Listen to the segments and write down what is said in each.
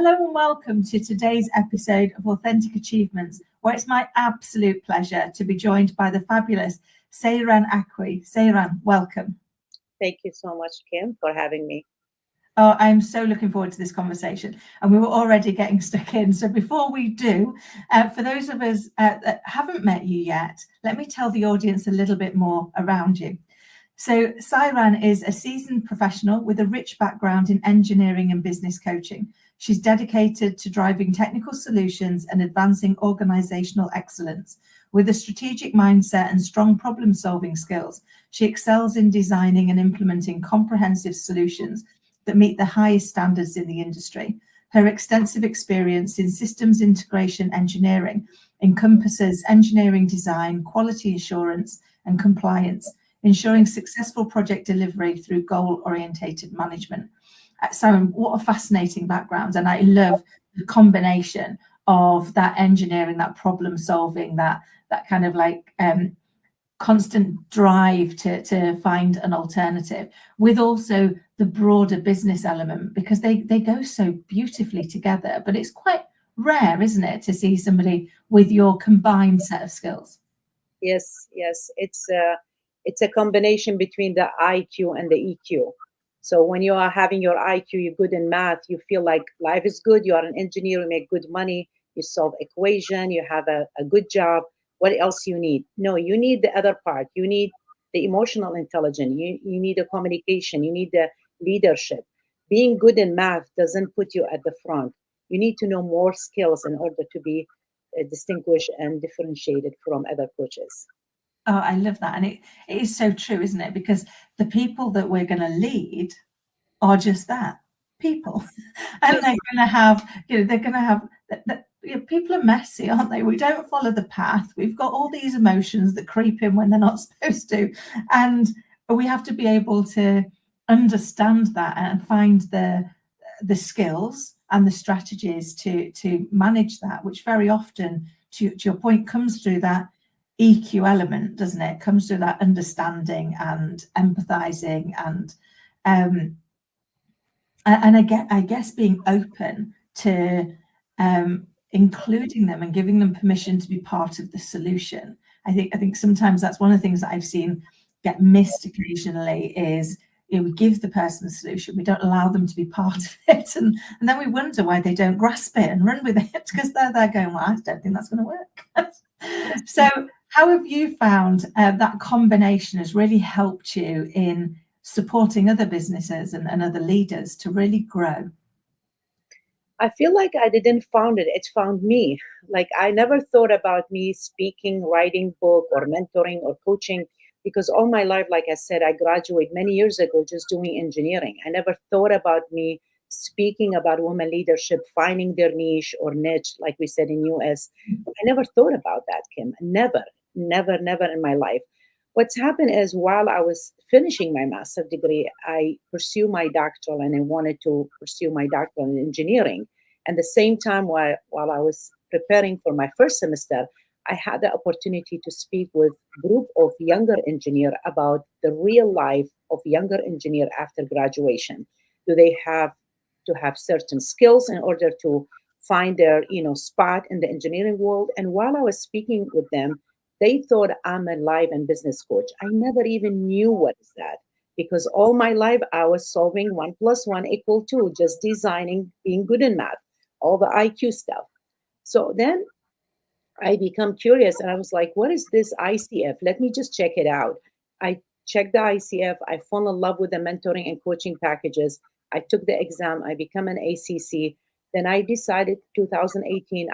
Hello and welcome to today's episode of Authentic Achievements, where it's my absolute pleasure to be joined by the fabulous Sairan Aqrawi. Sairan, welcome. Thank you so much, Kim, for having me. Oh, I'm so looking forward to this conversation, and we were already getting stuck in. So before we do, for those of us that haven't met you yet, let me tell the audience a little bit more around you. So Sairan is a seasoned professional with a rich background in engineering and business coaching. She's dedicated to driving technical solutions and advancing organizational excellence. With a strategic mindset and strong problem-solving skills, she excels in designing and implementing comprehensive solutions that meet the highest standards in the industry. Her extensive experience in systems integration engineering encompasses engineering design, quality assurance, and compliance, ensuring successful project delivery through goal-orientated management. Sairan, what a fascinating background, and I love the combination of that engineering, that problem-solving, that kind of like constant drive to find an alternative, with also the broader business element, because they go so beautifully together. But it's quite rare, isn't it, to see somebody with your combined set of skills? Yes, it's a combination between the IQ and the EQ. So when you are having your IQ, you're good in math, you feel like life is good, you are an engineer, you make good money, you solve equation, you have a good job. What else you need? No, you need the other part. You need the emotional intelligence. You need the communication. You need the leadership. Being good in math doesn't put you at the front. You need to know more skills in order to be distinguished and differentiated from other coaches. Oh, I love that. And it is so true, isn't it? Because the people that we're going to lead are just that, people. And Yes. they're going to have, they're going to have, people are messy, aren't they? We don't follow the path. We've got all these emotions that creep in when they're not supposed to. And we have to be able to understand that and find the skills and the strategies to manage that, which very often, to your point, comes through that EQ element, doesn't it? It comes through that understanding and empathizing and I guess being open to including them and giving them permission to be part of the solution. I think sometimes that's one of the things that I've seen get missed occasionally is, we give the person the solution, we don't allow them to be part of it, and then we wonder why they don't grasp it and run with it, because they're going, well, I don't think that's going to work. So how have you found that combination has really helped you in supporting other businesses and other leaders to really grow? I feel like I didn't found it. It found me. Like I never thought about me speaking, writing book or mentoring or coaching, because all my life, like I said, I graduated many years ago just doing engineering. I never thought about me speaking about women leadership, finding their niche or niche, like we said in US. I never thought about that, Kim. Never, never, never in my life. What's happened is while I was finishing my master's degree, I pursued my doctoral and I wanted to pursue my doctoral in engineering. And the same time, while I was preparing for my first semester, I had the opportunity to speak with a group of younger engineers about the real life of younger engineer after graduation. Do they have to have certain skills in order to find their spot in the engineering world? And while I was speaking with them, they thought I'm a life and business coach. I never even knew what is that, because all my life I was solving 1+1 = 2, just designing, being good in math, all the IQ stuff. So then I become curious and I was like, what is this ICF? Let me just check it out. I checked the ICF. I fell in love with the mentoring and coaching packages. I took the exam. I become an ACC. Then I decided 2018,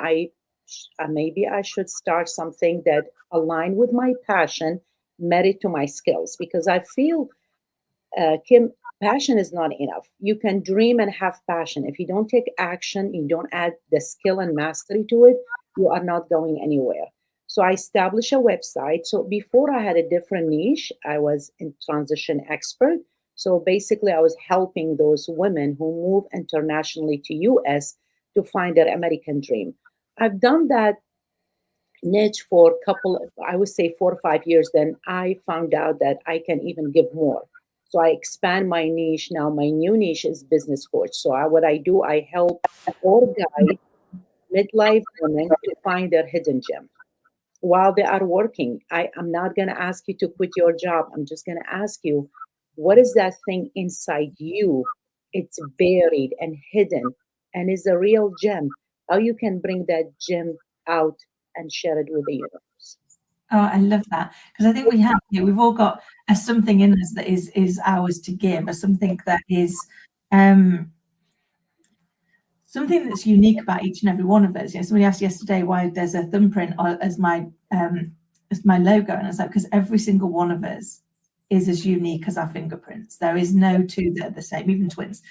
maybe I should start something that aligned with my passion, married to my skills, because I feel, Kim, passion is not enough. You can dream and have passion. If you don't take action, you don't add the skill and mastery to it, you are not going anywhere. So I established a website. So before I had a different niche, I was in transition expert. So basically I was helping those women who move internationally to US to find their American dream. I've done that niche for a couple of, I would say 4 or 5 years. Then I found out that I can even give more. So I expand my niche. Now my new niche is business coach. So what I do, I help or guide midlife women to find their hidden gem while they are working. I'm not going to ask you to quit your job. I'm just going to ask you, what is that thing inside you? It's buried and hidden and is a real gem. How you can bring that gem out and share it with the universe. Oh, I love that, because I think we've all got a something in us that is ours to give, or something that is something that's unique about each and every one of us. You know, somebody asked yesterday why there's a thumbprint as my logo, and it's like, because every single one of us is as unique as our fingerprints. There is no two that are the same, even twins.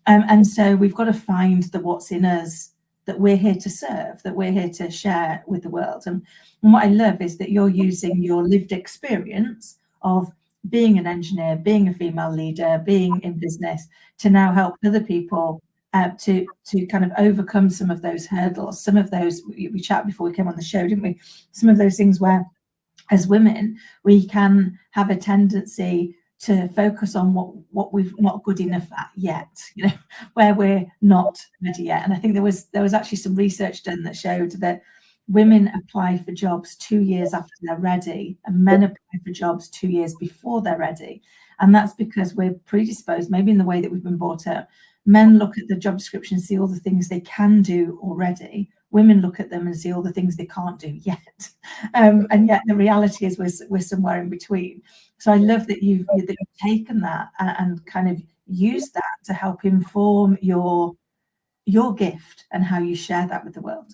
And so we've got to find the what's in us that we're here to serve, that we're here to share with the world. And what I love is that you're using your lived experience of being an engineer, being a female leader, being in business, to now help other people to kind of overcome some of those hurdles, some of those, we chatted before we came on the show, didn't we? Some of those things where, as women, we can have a tendency to focus on what we've not good enough at yet, you know, where we're not ready yet. And I think there was actually some research done that showed that women apply for jobs 2 years after they're ready, and men apply for jobs 2 years before they're ready. And that's because we're predisposed, maybe in the way that we've been brought up. Men look at the job description, see all the things they can do already. Women look at them and see all the things they can't do yet. And yet the reality is we're somewhere in between. So I love that you've taken that and kind of used that to help inform your gift and how you share that with the world.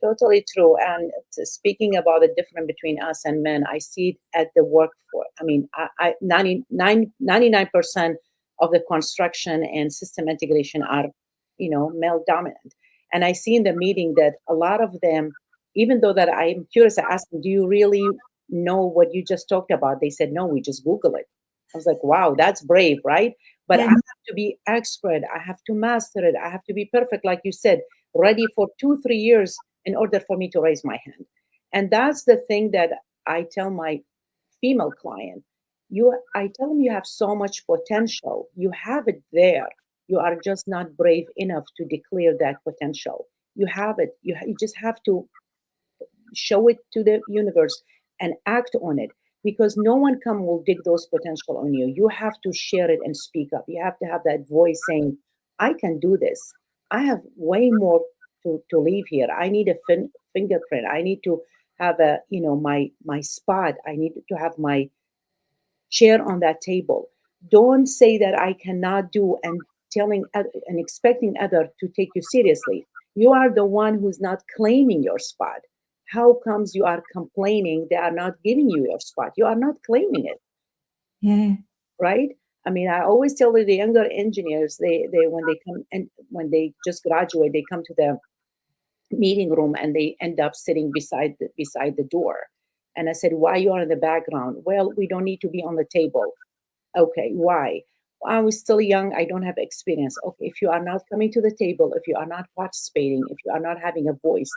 Totally true. And speaking about the difference between us and men, I see it at the workforce. I mean, 99% of the construction and system integration are, male dominant. And I see in the meeting that a lot of them, even though that I'm curious, I asked them, do you really know what you just talked about? They said, no, we just Google it. I was like, wow, that's brave, right? But I have to be expert. I have to master it. I have to be perfect, like you said, ready for 2-3 years in order for me to raise my hand. And that's the thing that I tell my female client. I tell them, you have so much potential. You have it there. You are just not brave enough to declare that potential. You have it. You just have to show it to the universe and act on it, because no one will dig those potential on you. You have to share it and speak up. You have to have that voice saying, I can do this. I have way more to leave here. I need a fingerprint. I need to have my spot. I need to have my chair on that table. Don't say that I cannot do and telling and expecting other to take you seriously. You are the one who's not claiming your spot. How comes you are complaining they are not giving you your spot? You are not claiming it. Yeah. Right? I mean, I always tell the younger engineers, they when they come and when they just graduate, they come to the meeting room and they end up sitting beside the door. And I said, why you are in the background? Well, we don't need to be on the table. Okay, why? I was still young. I don't have experience. Okay, if you are not coming to the table, if you are not participating, if you are not having a voice,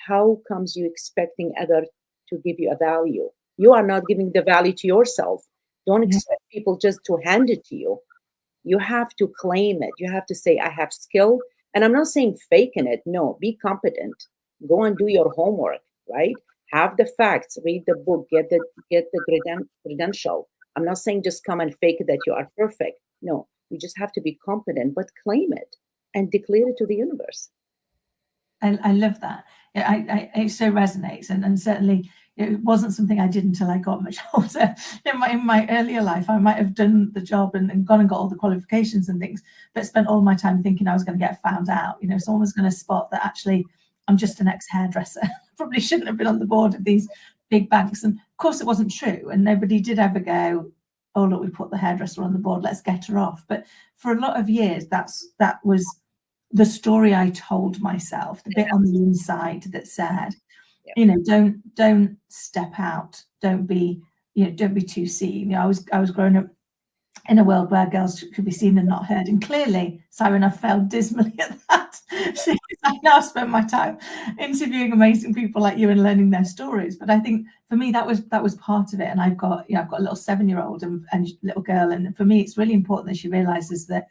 how comes you expecting other to give you a value? You are not giving the value to yourself. Don't expect people just to hand it to you. You have to claim it. You have to say, I have skill. And I'm not saying faking it. No, be competent. Go and do your homework, right? Have the facts, read the book, get the credential. I'm not saying just come and fake it that you are perfect. No, you just have to be competent, but claim it and declare it to the universe. I love that. It so resonates, and certainly it wasn't something I did until I got much older. In my earlier life, I might have done the job and gone and got all the qualifications and things, but spent all my time thinking I was going to get found out. You know, someone was going to spot that actually I'm just an ex-hairdresser. Probably shouldn't have been on the board of these big banks. And of course, it wasn't true, and nobody did ever go, "Oh, look, we put the hairdresser on the board. Let's get her off." But for a lot of years, that was the story I told myself, the bit on the inside that said, you know, don't step out, don't be too seen. You know, I was growing up in a world where girls could be seen and not heard. And clearly, Sairan, I've failed dismally at that. Since I now spent my time interviewing amazing people like you and learning their stories. But I think for me, that was part of it. And I've got a little 7-year-old and little girl. And for me, it's really important that she realizes that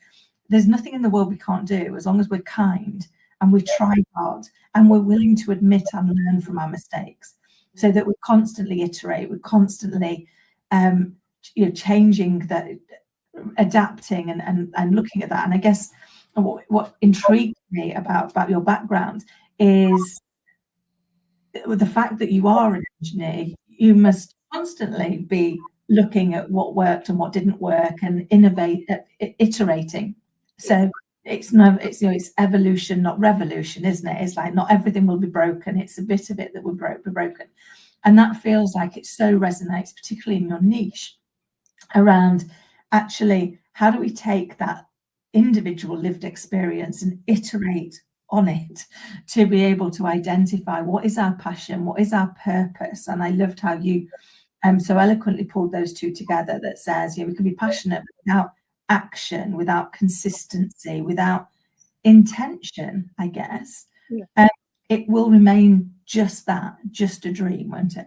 there's nothing in the world we can't do as long as we're kind and we try hard and we're willing to admit and learn from our mistakes, so that we constantly iterate, we're constantly changing that, adapting and looking at that. And I guess what intrigued me about your background is the fact that you are an engineer. You must constantly be looking at what worked and what didn't work and iterating. So it's evolution, not revolution, isn't it? It's like not everything will be broken. It's a bit of it that will be broken. And that feels like it so resonates, particularly in your niche, around actually how do we take that individual lived experience and iterate on it to be able to identify what is our passion, what is our purpose. And I loved how you so eloquently pulled those two together, that says, we can be passionate without action, without consistency, without intention, I guess. Yeah. It will remain just that, just a dream, won't it?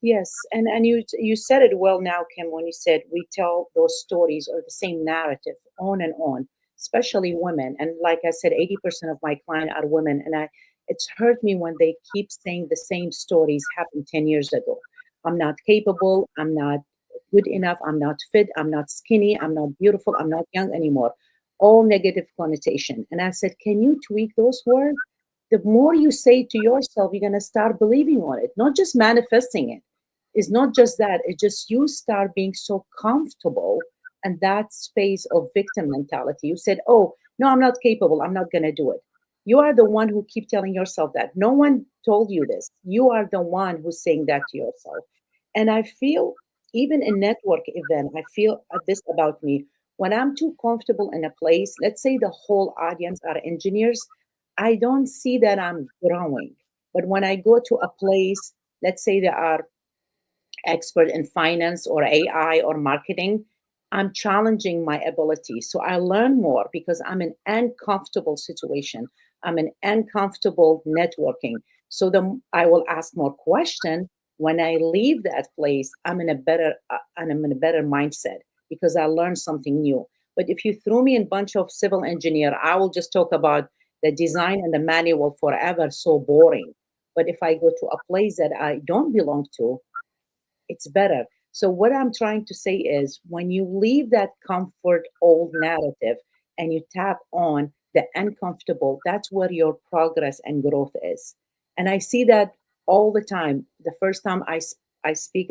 Yes, and you said it well now, Kim, when you said we tell those stories or the same narrative on and on, especially women. And like I said, 80% of my clients are women, and it's hurt me when they keep saying the same stories happened 10 years ago. I'm not capable, I'm not good enough, I'm not fit, I'm not skinny, I'm not beautiful, I'm not young anymore. All negative connotation. And I said, can you tweak those words? The more you say to yourself, you're going to start believing on it, not just manifesting it. It's not just that. It's just you start being so comfortable in that space of victim mentality. You said, oh, no, I'm not capable. I'm not going to do it. You are the one who keep telling yourself that. No one told you this. You are the one who's saying that to yourself. And I feel, even in network event, I feel this about me. When I'm too comfortable in a place, let's say the whole audience are engineers, I don't see that I'm growing. But when I go to a place, let's say there are expert in finance or AI or marketing, I'm challenging my ability. So I learn more because I'm in uncomfortable situation. I'm in uncomfortable networking. So I will ask more questions. When I leave that place, I'm in a better mindset because I learned something new. But if you threw me in a bunch of civil engineer, I will just talk about the design and the manual forever. So boring. But if I go to a place that I don't belong to, it's better. So what I'm trying to say is when you leave that comfort old narrative and you tap on the uncomfortable, that's where your progress and growth is. And I see that all the time. The first time I speak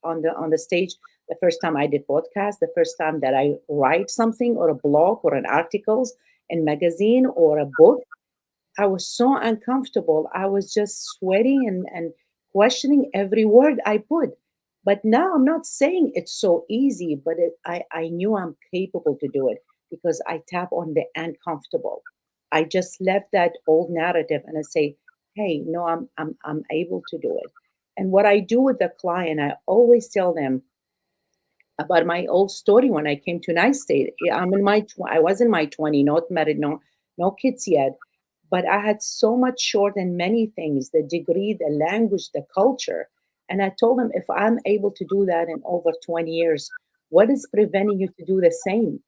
on the stage, the first time I did podcast, the first time that I write something or a blog or an articles in magazine or a book, I was so uncomfortable. I was just sweating and questioning every word I put. But now I'm not saying it's so easy, but I knew I'm capable to do it because I tap on the uncomfortable. I just left that old narrative and I say, hey, no, I'm able to do it. And what I do with the client, I always tell them about my old story when I came to United States. I was in my 20, not married, no kids yet, but I had so much short in many things, the degree, the language, the culture. And I told them, if I'm able to do that in over 20 years, what is preventing you to do the same?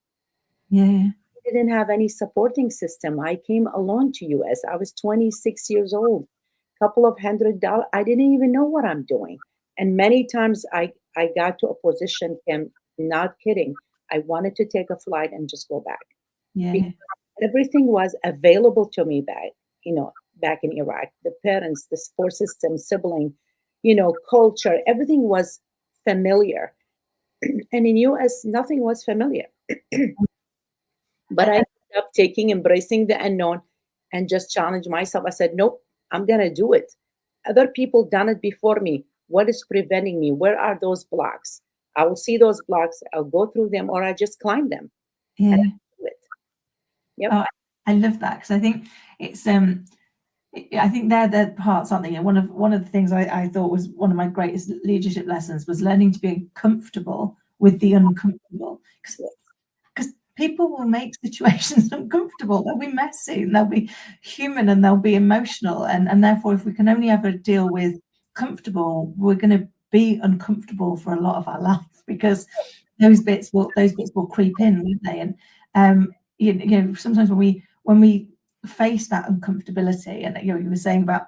Yeah. I didn't have any supporting system. I came alone to US. I was 26 years old, couple of $100. I didn't even know what I'm doing. And many times I got to a position, Kim, not kidding. I wanted to take a flight and just go back. Yeah. Everything was available to me back in Iraq. The parents, the support system, sibling, culture, everything was familiar. And in US, nothing was familiar. But I ended up embracing the unknown and just challenged myself. I said, nope, I'm gonna do it. Other people done it before me. What is preventing me? Where are those blocks? I will see those blocks, I'll go through them, or I just climb them. Yeah. And I do it. Yep. Oh, I love that, because I think it's I think they're the parts, aren't they? One of the things I thought was one of my greatest leadership lessons was learning to be comfortable with the uncomfortable, people will make situations uncomfortable. They'll be messy, and they'll be human, and they'll be emotional. And therefore, if we can only ever deal with comfortable, we're going to be uncomfortable for a lot of our life, because those bits will creep in, won't they? And you know, sometimes when we face that uncomfortability, and you know, you were saying about,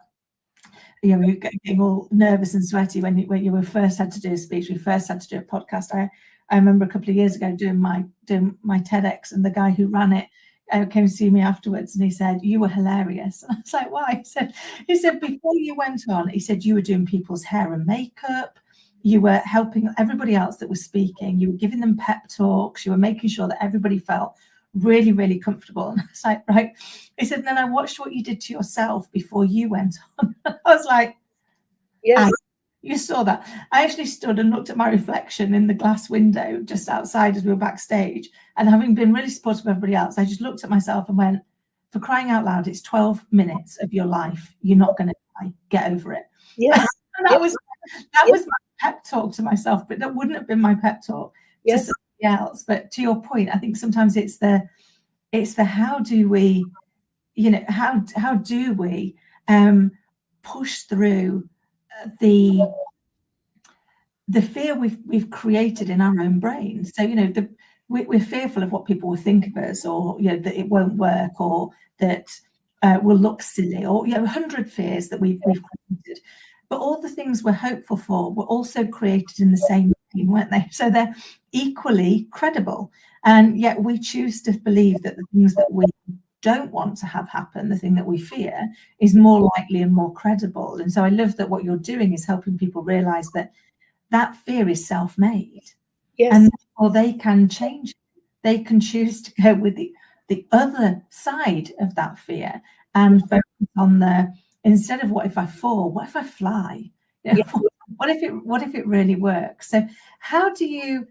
you know, getting all nervous and sweaty when you were first had to do a speech, we first had to do a podcast. I remember a couple of years ago doing my TEDx, and the guy who ran it came to see me afterwards, and he said, "You were hilarious." And I was like, "Why?" He said before you went on, he said you were doing people's hair and makeup, you were helping everybody else that was speaking, you were giving them pep talks, you were making sure that everybody felt really, really comfortable. And I was like, right. He said, and then I watched what you did to yourself before you went on. I was like, Yes. You saw that. I actually stood and looked at my reflection in the glass window just outside as we were backstage. And having been really supportive of everybody else, I just looked at myself and went, for crying out loud, it's 12 minutes of your life. You're not going to die. Get over it. Yes. And that was my pep talk to myself, but that wouldn't have been my pep talk to somebody else. But to your point, I think sometimes it's the how do we, you know, how do we push through the fear we've created in our own brains. So, you know, we're fearful of what people will think of us, or, you know, that it won't work, or that will look silly, or, you know, 100 fears that we've created. But all the things we're hopeful for were also created in the same way, weren't they? So they're equally credible. And yet we choose to believe that the things that we don't want to have happen, the thing that we fear, is more likely and more credible. And so I love that what you're doing is helping people realize that that fear is self-made. Yes. And therefore they can change. They can choose to go with the other side of that fear, and focus on the, instead of what if I fall, what if I fly? You know, what if it really works? So how do you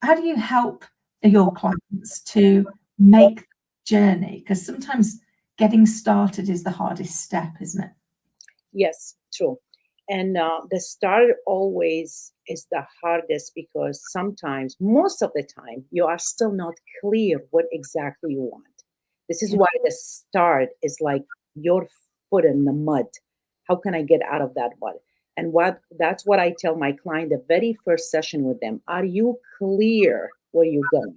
help your clients to make the journey? Because sometimes getting started is the hardest step, isn't it? Yes, true. And the start always is the hardest, because sometimes, most of the time, you are still not clear what exactly you want. This is why the start is like your foot in the mud. How can I get out of that mud? And that's what I tell my client the very first session with them. Are you clear where you're going?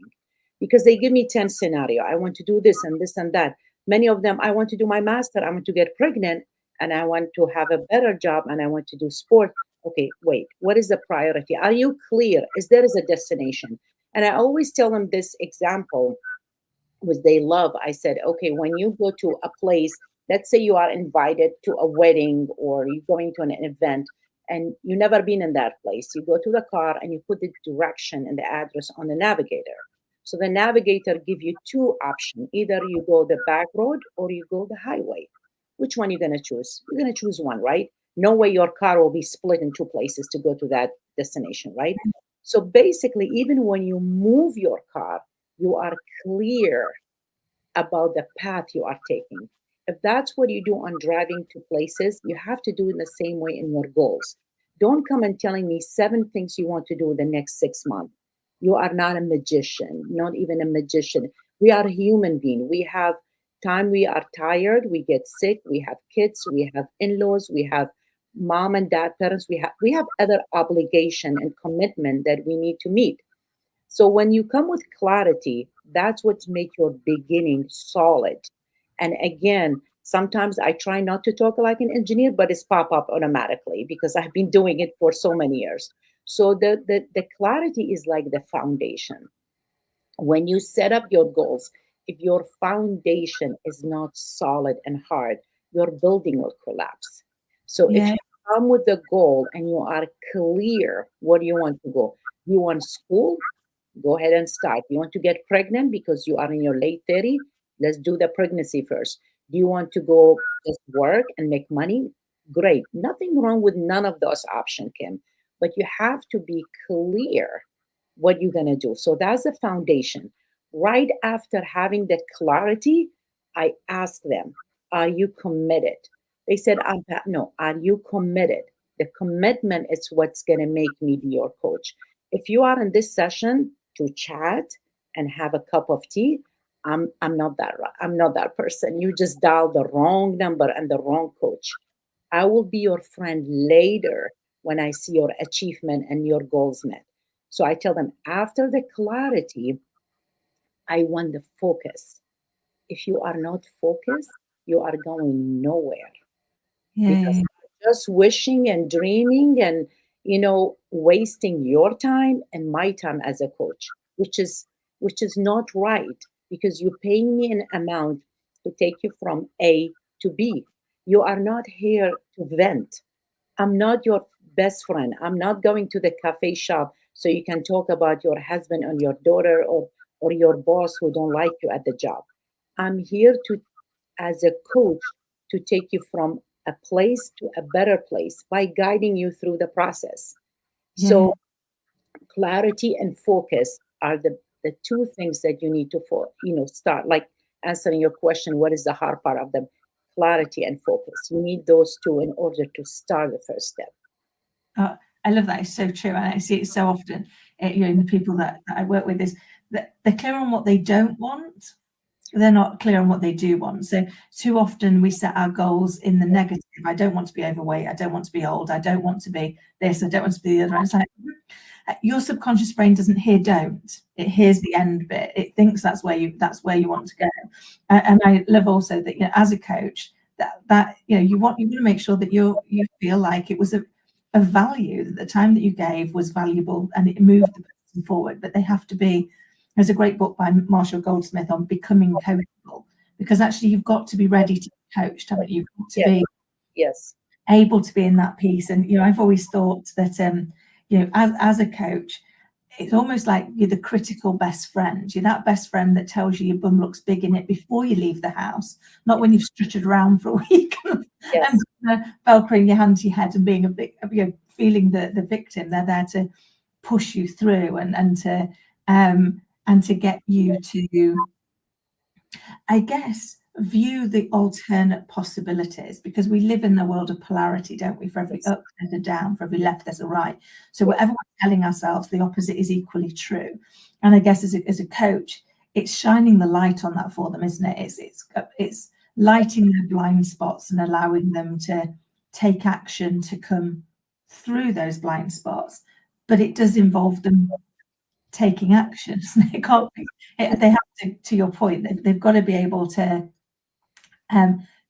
Because they give me 10 scenario. I want to do this and this and that. Many of them, I want to do my master, I want to get pregnant, and I want to have a better job, and I want to do sport. Okay, wait, what is the priority? Are you clear? Is there is a destination? And I always tell them this example, which they love. I said, okay, when you go to a place, let's say you are invited to a wedding, or you're going to an event, and you've never been in that place. You go to the car and you put the direction and the address on the navigator. So the navigator give you two options. Either you go the back road or you go the highway. Which one you're going to choose? You're going to choose one, right? No way your car will be split in two places to go to that destination, right? So basically, even when you move your car, you are clear about the path you are taking. If that's what you do on driving to places, you have to do it the same way in your goals. Don't come and telling me 7 things you want to do in the next 6 months. You are not a magician, not even a magician. We are a human being. We have time, we are tired, we get sick, we have kids, we have in-laws, we have mom and dad parents, we have other obligation and commitment that we need to meet. So when you come with clarity, that's what make your beginning solid. And again, sometimes I try not to talk like an engineer, but it's pop up automatically because I've been doing it for so many years. So the clarity is like the foundation. When you set up your goals, if your foundation is not solid and hard, your building will collapse. So if you come with the goal and you are clear what you want to go, you want school, go ahead and start. You want to get pregnant because you are in your late 30s, let's do the pregnancy first. Do you want to go just work and make money? Great. Nothing wrong with none of those options, Kim. But you have to be clear what you're going to do. So that's the foundation. Right after having that clarity, I asked them, are you committed? They said, no. Are you committed? The commitment is what's going to make me be your coach. If you are in this session to chat, and have a cup of tea, I'm not that I'm not that person. You just dial the wrong number and the wrong coach. I will be your friend later when I see your achievement and your goals met. So I tell them after the clarity, I want the focus. If you are not focused, you are going nowhere because Yeah. you're just wishing and dreaming and wasting your time and my time as a coach, which is not right because you're paying me an amount to take you from A to B. You are not here to vent. I'm not your best friend. I'm not going to the cafe shop so you can talk about your husband and your daughter or your boss who don't like you at the job. I'm here to as a coach to take you from a place to a better place by guiding you through the process. Yeah. So clarity and focus are the two things that you need to start, like answering your question, what is the hard part of them? Clarity and focus. You need those two in order to start the first step. Oh, I love that. It's so true. And I see it so often, in the people that I work with, is that they're clear on what they don't want. They're not clear on what they do want. So too often we set our goals in the negative. I don't want to be overweight. I don't want to be old. I don't want to be this. I don't want to be the other. And it's like your subconscious brain doesn't hear don't. It hears the end bit. It thinks that's where you want to go. And I love also that as a coach that you want to make sure that you feel like it was a value, that the time that you gave was valuable and it moved the person forward. But they have to be. There's a great book by Marshall Goldsmith on becoming coachable, because actually you've got to be ready to be coached, haven't you? You've got to Yes, be yes, able to be in that piece. And I've always thought that as a coach, it's almost like you're the critical best friend. You're that best friend that tells you your bum looks big in it before you leave the house, not when you've strutted around for a week yes, and velcroing your hand to your head and being feeling the victim. They're there to push you through and to get you to, I guess, view the alternate possibilities, because we live in the world of polarity, don't we? For every yes, up, there's a down. For every left, there's a right. So yes, whatever we're telling ourselves, the opposite is equally true. And I guess as a coach, it's shining the light on that for them, isn't it? It's lighting their blind spots and allowing them to take action to come through those blind spots. But it does involve them taking action. It can't be. They have to your point. They've got to be able to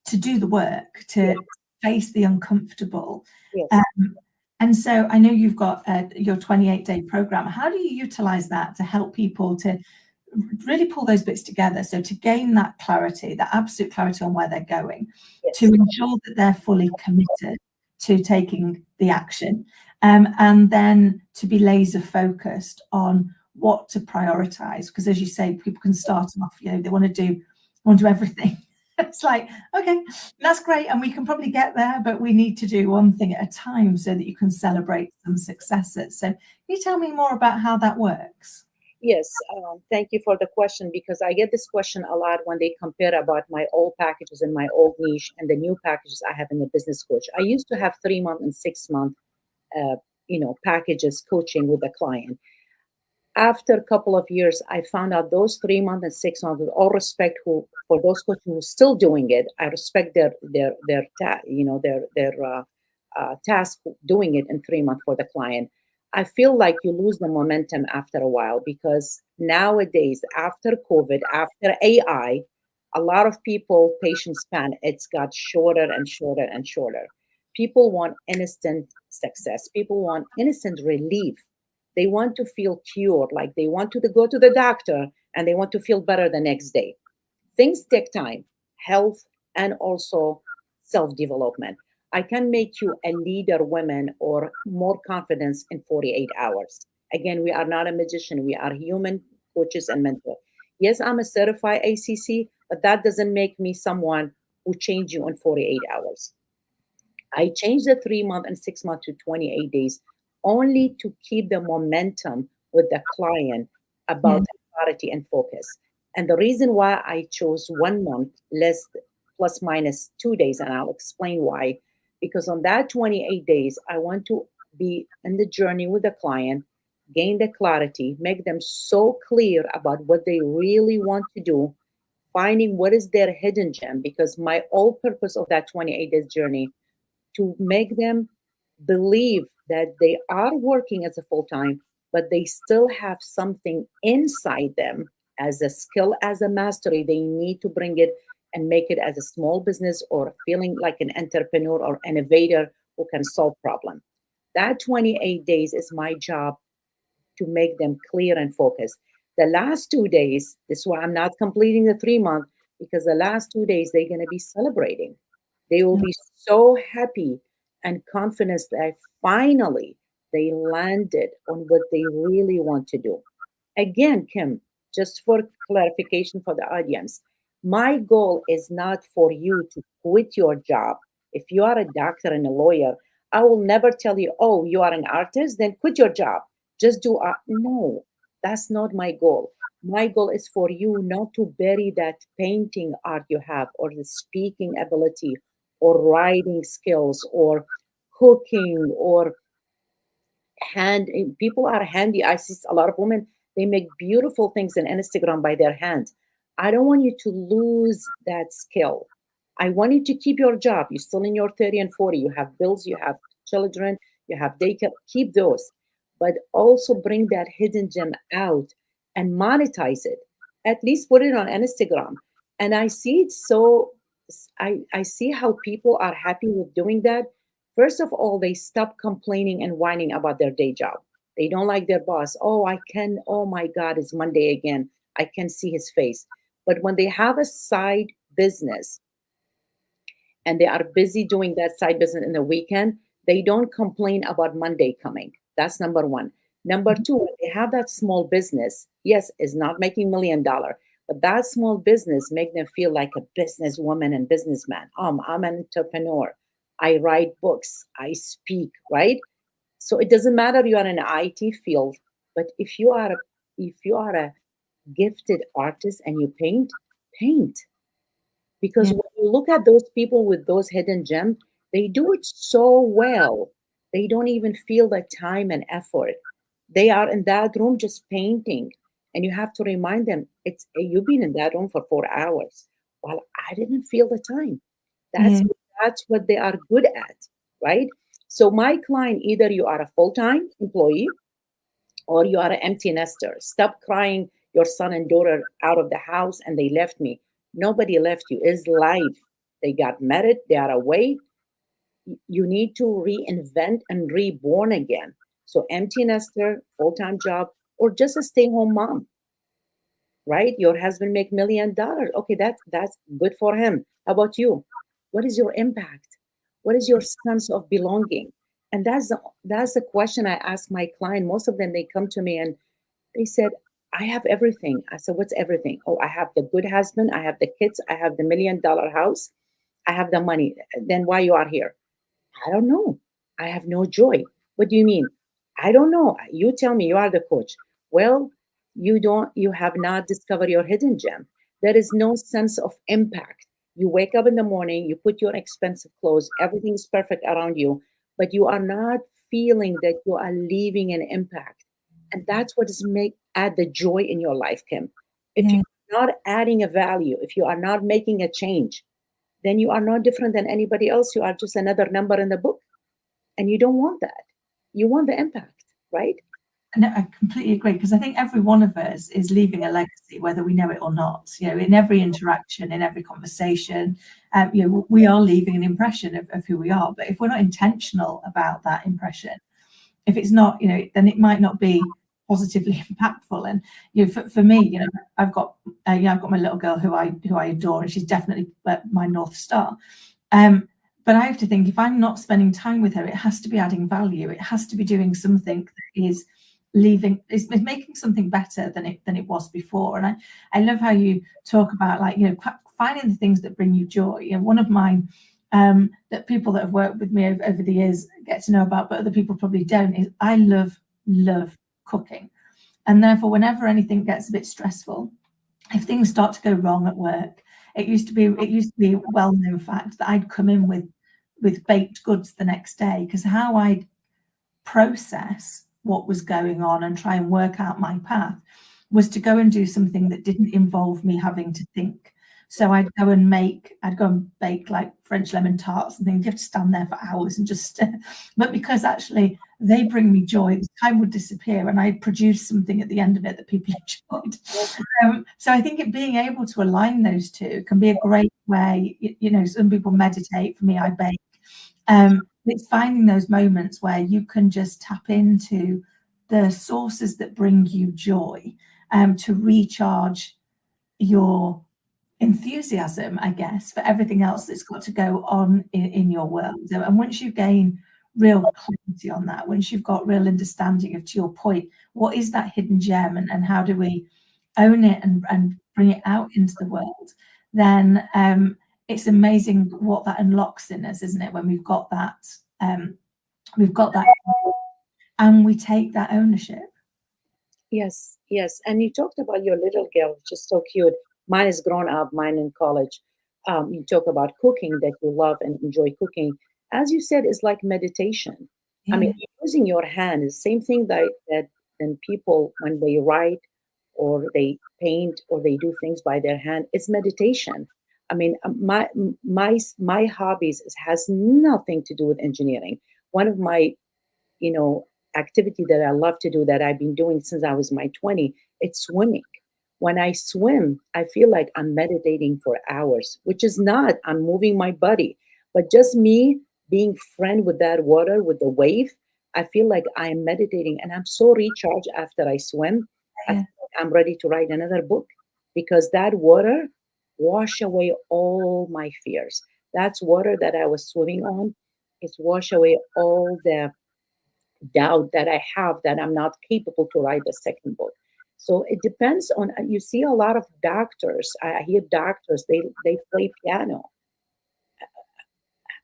do the work, yes, to face the uncomfortable. yes. Um, and so I know you've got your 28-day program. How do you utilize that to help people to really pull those bits together? So to gain that clarity, that absolute clarity on where they're going, to Yes. ensure that they're fully committed to taking the action, and then to be laser focused on what to prioritize. Because as you say, people can start off, they want to do everything. It's like, okay, that's great, and we can probably get there, but we need to do one thing at a time so that you can celebrate some successes. So can you tell me more about how that works? Yes, thank you for the question because I get this question a lot when they compare about my old packages and my old niche and the new packages I have in the business coach. I used to have 3 month and 6 month, uh, packages coaching with the client. After a couple of years, I found out those 3 month and 6 month, with all respect, who for those coaches who are still doing it, I respect their task doing it in 3 months for the client. I feel like you lose the momentum after a while because nowadays, after COVID, after AI, a lot of people patient span it's got shorter and shorter and shorter. People want instant success. People want instant relief. They want to feel cured, like they want to go to the doctor and they want to feel better the next day. Things take time, health, and also self development. I can make you a leader woman or more confidence in 48 hours. Again, we are not a magician, we are human coaches and mentors. Yes, I'm a certified ACC, but that doesn't make me someone who change you in 48 hours. I changed the 3 month and 6 month to 28 days only to keep the momentum with the client Yeah, about clarity and focus. And the reason why I chose 1 month less plus minus 2 days, and I'll explain why. Because on that 28 days, I want to be in the journey with the client, gain the clarity, make them so clear about what they really want to do, finding what is their hidden gem. Because my whole purpose of that 28 days journey to make them believe that they are working as a full time, but they still have something inside them as a skill, as a mastery. They need to bring it and make it as a small business or feeling like an entrepreneur or innovator who can solve problem. That 28 days is my job to make them clear and focused. The last 2 days, this is why I'm not completing the 3 month, because the last 2 days they're going to be celebrating. They will be so happy and confident that finally they landed on what they really want to do. Again, Kim, just for clarification for the audience, my goal is not for you to quit your job. If you are a doctor and a lawyer, I will never tell you, oh, you are an artist, then quit your job. Just do art. No, that's not my goal. My goal is for you not to bury that painting art you have, or the speaking ability, or writing skills, or cooking, or hand. People are handy. I see a lot of women, they make beautiful things in Instagram by their hand. I don't want you to lose that skill. I want you to keep your job. You're still in your 30 and 40, you have bills, you have children, you have daycare. Keep those, but also bring that hidden gem out and monetize it. At least put it on Instagram. And I see it so, I see how people are happy with doing that. First of all, they stop complaining and whining about their day job. They don't like their boss. Oh, I can, oh my God, it's Monday again. I can see his face. But when they have a side business and they are busy doing that side business in the weekend, they don't complain about Monday coming. That's number one. Number two, when they have that small business, yes, it's not making $1 million, but that small business make them feel like a businesswoman and businessman. I'm an entrepreneur. I write books. I speak, right? So it doesn't matter you are in an IT field, but if you are a gifted artist and you paint, paint. Because Yeah. when you look at those people with those hidden gems, they do it so well. They don't even feel the time and effort. They are in that room just painting. And you have to remind them, it's you've been in that room for 4 hours. Well, I didn't feel the time. That's Yeah. that's what they are good at, right? So my client, either you are a full-time employee or you are an empty nester. Stop crying your son and daughter out of the house and they left me. Nobody left you. It's life. They got married, they are away. You need to reinvent and reborn again. So empty nester, full-time job, or just a stay-home mom, right? Your husband make $1 million. Okay, that's good for him. How about you? What is your impact? What is your sense of belonging? And that's the question I ask my client. Most of them, they come to me and they said, I have everything. I said, what's everything? Oh, I have the good husband, I have the kids, I have the $1 million house, I have the money. Then why you are here? I don't know. I have no joy. What do you mean? I don't know. You tell me, you are the coach. Well, you have not discovered your hidden gem. There is no sense of impact. You wake up in the morning, you put your expensive clothes, everything's perfect around you, but you are not feeling that you are leaving an impact. And that's what is make add the joy in your life, Kim. If Yeah. you're not adding a value, if you are not making a change, then you are not different than anybody else. You are just another number in the book. And you don't want that. You want the impact, right? No, I completely agree, because I think every one of us is leaving a legacy, whether we know it or not. In every interaction, in every conversation, we are leaving an impression of who we are. But if we're not intentional about that impression, if it's not, then it might not be positively impactful. And for me, I've got my little girl who I adore, and she's definitely my North Star. But I have to think, if I'm not spending time with her, it has to be adding value. It has to be doing something that is making something better than it was before. And I love how you talk about, finding the things that bring you joy. One of mine, that people that have worked with me over the years get to know about, but other people probably don't, is I love cooking. And therefore, whenever anything gets a bit stressful, if things start to go wrong at work, it used to be a well-known fact that I'd come in with baked goods the next day, because how I'd process what was going on and try and work out my path was to go and do something that didn't involve me having to think. So I'd go and bake like French lemon tarts and things. You have to stand there for hours and just, but because actually they bring me joy, the time would disappear and I'd produce something at the end of it that people enjoyed. So I think being able to align those two can be a great way. Some people meditate. For me, I bake. It's finding those moments where you can just tap into the sources that bring you joy, to recharge your enthusiasm, I guess, for everything else that's got to go on in your world. And once you gain real clarity on that, once you've got real understanding of, to your point, what is that hidden gem and how do we own it and bring it out into the world, then it's amazing what that unlocks in us, isn't it? When we've got that, and we take that ownership. Yes, yes. And you talked about your little girl, just so cute. Mine is grown up, mine in college. You talk about cooking, that you love and enjoy cooking. As you said, it's like meditation. I mean, using your hand is the same thing that when people, when they write or they paint or they do things by their hand, it's meditation. I mean, my hobbies has nothing to do with engineering. One of my, activity that I love to do that I've been doing since I was my 20, it's swimming. When I swim, I feel like I'm meditating for hours, which is not, I'm moving my body, but just me being friend with that water, with the wave, I feel like I'm meditating and I'm so recharged after I swim. I feel like I'm ready to write another book because that water wash away all my fears. That's water that I was swimming on. It's wash away all the doubt that I have that I'm not capable to write the second book. So it depends on, you see a lot of doctors, I hear doctors, they play piano,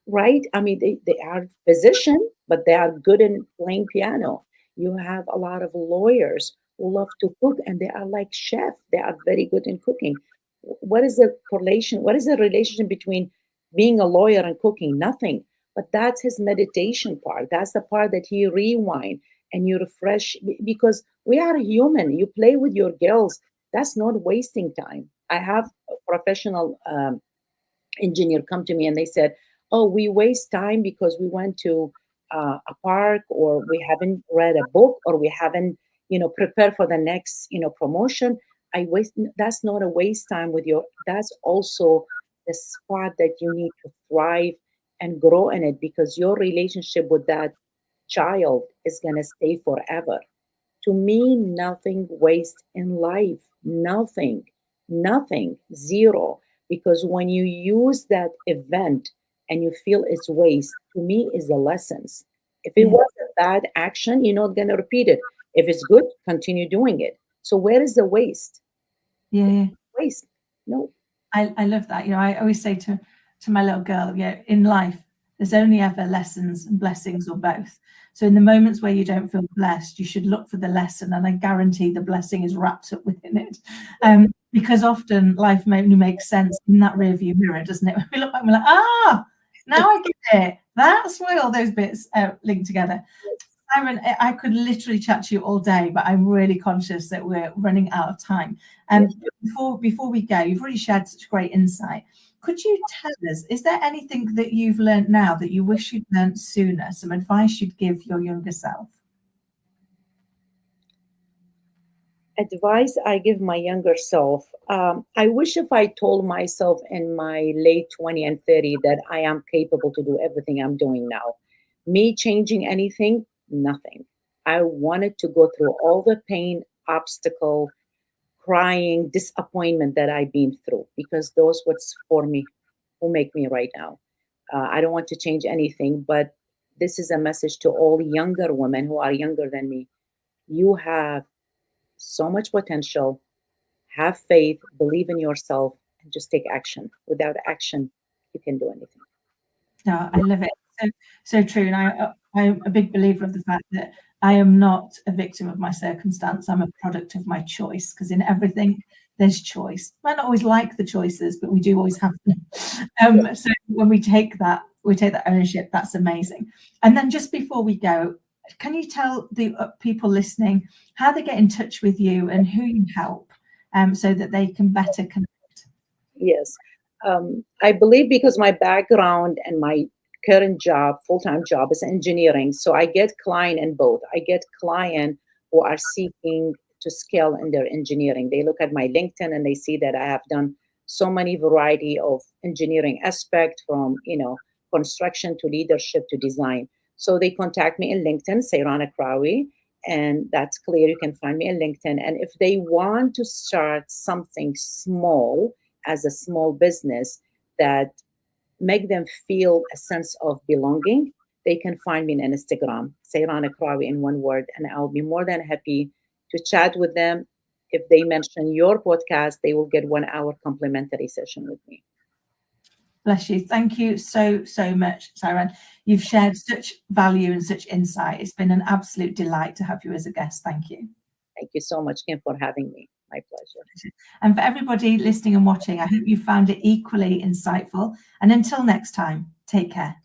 right? I mean, they are physicians, but they are good in playing piano. You have a lot of lawyers who love to cook and they are like chefs. They are very good in cooking. What is the correlation? What is the relationship between being a lawyer and cooking? Nothing. But that's his meditation part. That's the part that he rewind and you refresh because we are human. You play with your girls. That's not wasting time. I have a professional engineer come to me and they said, "Oh, we waste time because we went to a park, or we haven't read a book, or we haven't, prepared for the next, promotion." I waste. That's not a waste time with your. That's also the spot that you need to thrive and grow in it because your relationship with that child is gonna stay forever. To me, nothing waste in life. Nothing, nothing, zero. Because when you use that event and you feel it's waste, to me is the lessons. If it was a bad action, you're not gonna repeat it. If it's good, continue doing it. So where is the waste? Waste. No. I love that. I always say to my little girl, in life, there's only ever lessons and blessings or both. So in the moments where you don't feel blessed, you should look for the lesson, and I guarantee the blessing is wrapped up within it. Because often life only makes sense in that rearview mirror, doesn't it? When we look back, we're like, now I get it. That's why all those bits link together. Sairan, I could literally chat to you all day, but I'm really conscious that we're running out of time. Before we go, you've already shared such great insight. Could you tell us, is there anything that you've learned now that you wish you'd learned sooner, some advice you'd give your younger self? Advice I give my younger self. I wish if I told myself in my late 20 and 30 that I am capable to do everything I'm doing now. Me changing anything, nothing. I wanted to go through all the pain, obstacle, crying, disappointment that I've been through because those what's for me, who make me right now. I don't want to change anything, but this is a message to all younger women who are younger than me. You have so much potential. Have faith, believe in yourself, and just take action. Without action, you can do anything. No, I love it. So true. And I'm a big believer of the fact that I am not a victim of my circumstance. I'm a product of my choice, because in everything there's choice. I don't always like the choices, but we do always have them. So when we take that ownership, that's amazing. And then just before we go, can you tell the people listening how they get in touch with you and who you help, so that they can better connect? Yes. I believe because my background and my current job, full-time job, is engineering. So I get client in both. I get client who are seeking to scale in their engineering. They look at my LinkedIn and they see that I have done so many variety of engineering aspect, from, construction to leadership to design. So they contact me in LinkedIn, Sairan Aqrawi, and that's clear. You can find me in LinkedIn. And if they want to start something small, as a small business, that make them feel a sense of belonging, they can find me on Instagram, Sairan Aqrawi in one word, and I'll be more than happy to chat with them. If they mention your podcast, they will get 1 hour complimentary session with me. Bless you. Thank you so much, Sairan. You've shared such value and such insight. It's been an absolute delight to have you as a guest. Thank you. Thank you so much, Kim, for having me. My pleasure. And for everybody listening and watching, I hope you found it equally insightful. And until next time, take care.